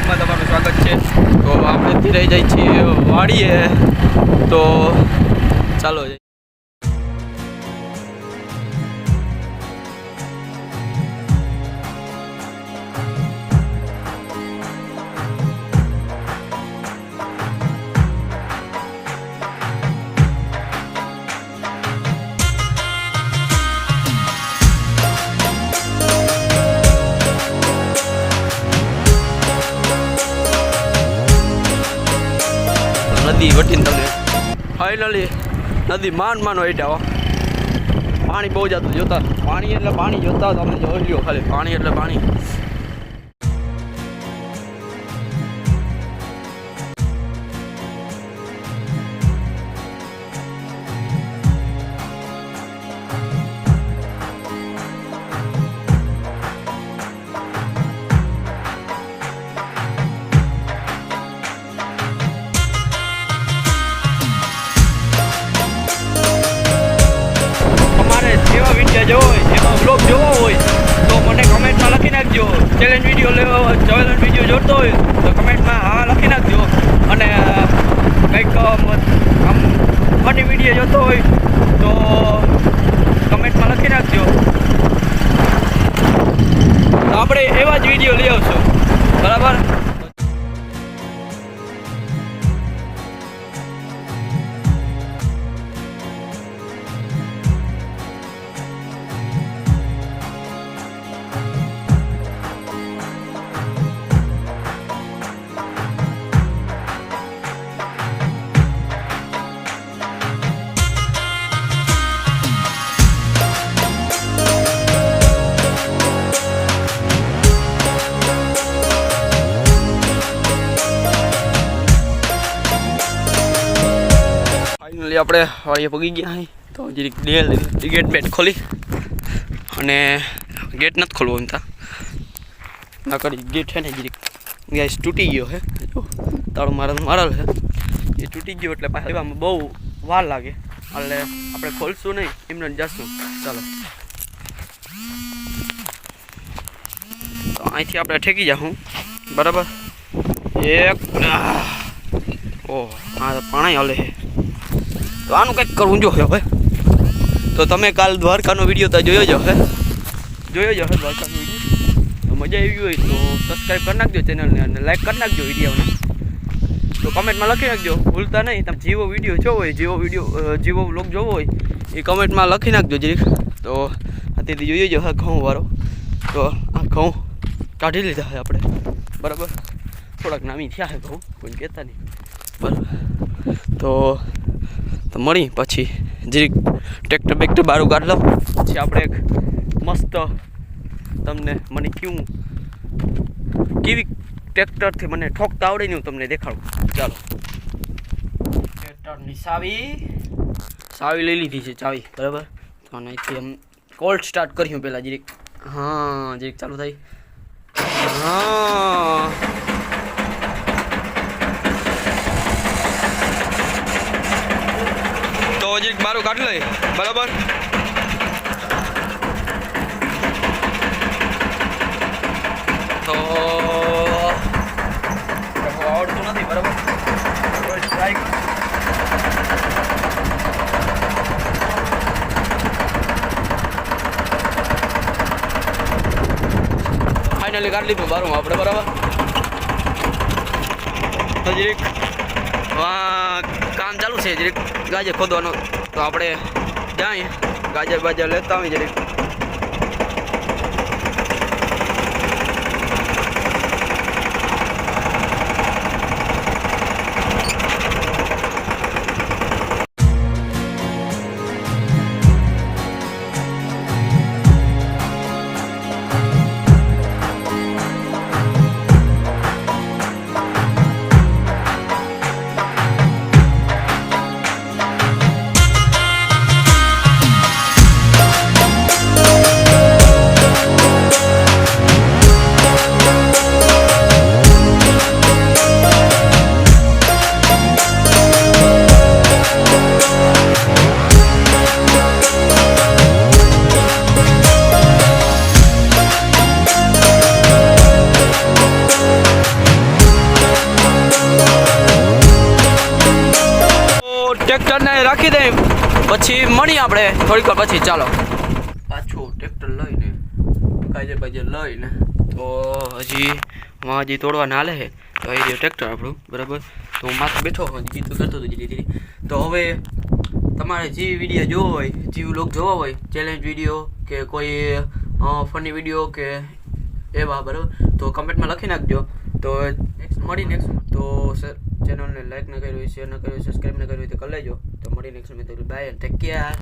બ્લોગમાં તમારું સ્વાગત છે। તો આપણે થી રહી જાય છીએ વાડીએ, તો ચાલો નદી વટીને તમને ફાઇનલી નદી માન વટ્યા પાણી બહુ જતું જોતા, પાણી એટલે પાણી જોતા તમે જોઈ લ્યો, ખાલી પાણી એટલે પાણી। જેવો હોય એમાં બ્લોગ જોવો હોય તો મને કમેન્ટમાં લખી નાખજો। ચેલેન્જ વિડીયો જોતો હોય તો કમેન્ટમાં હા લખી નાખજો, અને કંઈક આમ ફની વિડીયો જોતો હોય તો કમેન્ટમાં લખી નાખજો। તો આપણે એવા જ વિડીયો લઈ આવશું, બરાબર। આપણે વાડીએ પગી ગયા અહીં, તો જરીક ગેટ બેટ ખોલી, અને ગેટ નથી ખોલવો એમ તા ના કરી ગેટ છે ને જરીક ગેસ તૂટી ગયો છે, તાળું મારેલ છે એ તૂટી ગયો એટલે પાછળમાં બહુ વાર લાગે, એટલે આપણે ખોલશું નહીં, એમને જશું। ચાલો તો અહીંથી આપણે ઠેકી જાઉં, બરાબર। એક ઓહ હા પાણી હાલે છે, તો આનું કંઈક કરવું જોઈએ હવે। તો તમે કાલ દ્વારકાનો વિડીયો તો જોયો જ હશે દ્વારકાનો વિડીયો, તો મજા આવી હોય તો સબસ્ક્રાઈબ કરી નાખજો ચેનલને, અને લાઈક કરી નાખજો વિડીયોને, તો કમેન્ટમાં લખી નાખજો ભૂલતા નહીં। તમે જેવો વિડીયો જોવો હોય, જેવો વ્લોગ જોવો હોય એ કમેન્ટમાં લખી નાખજો જરીક। તો અત્યારથી જોઈએ જ હશે ઘઉં વાળો, તો આ ઘઉં કાઢી લીધા છે આપણે, બરાબર। થોડાક નામી થયા છે ઘઉં, કોઈ કહેતા નહીં, બરાબર। તો મળી પછી જરીક ટ્રેક્ટર બેક્ટર બારું કાઢ લો, પછી આપણે એક મસ્ત તમને મને કેવી ટ્રેક્ટરથી મને ઠોકતા આવડે ને હું તમને દેખાડું। ચાલો ટ્રેક્ટરની ચાવી લઈ લીધી છે, ચાવી, બરાબર। તો અહીંથી આમ કોલ્ડ સ્ટાર્ટ કર્યું પહેલાં જરીક, હા જરીક ચાલુ થાય, હા જરીક બારું કાઢી લઈ, બરાબર। તો આવડતું નથી, બરાબર, ટ્રાય ફાઇનલી કાઢી લીધું બારું આપણે, બરાબર। તો જરીક કામ ચાલુ છે, જરીક ગાજર ખોદવાનો, તો આપણે જાય ગાજર બાજર લેતા આવી જરીક। પછી મળીએ આપણે થોડીક વાર પછી. ચાલો પાછું ટ્રેક્ટર લઈને કાજે લઈને તો હજી તોડવા ના હાલે છે. તો એ રહ્યું ટ્રેક્ટર આપણું બરાબર. તો હું માથે બેઠો હોય ગીતું કરતો હતો ધીરે ધીરે. તો હવે તમારે જે વિડીયો જોવો હોય, જે વ્લોગ જોવા હોય, ચેલેન્જ વિડીયો કે કોઈ ફની વિડીયો કે એવા બરાબર, તો કમેન્ટમાં લખી નાખજો. તો મળી નેક્સ્ટ. તો ચેનલને લાઈક ન કર્યું હોય, શેર ન કર્યું હોય, સબસ્ક્રાઈબ ન કર્યું હોય તો કરી લેજો. તો મળી next. Bye and take care.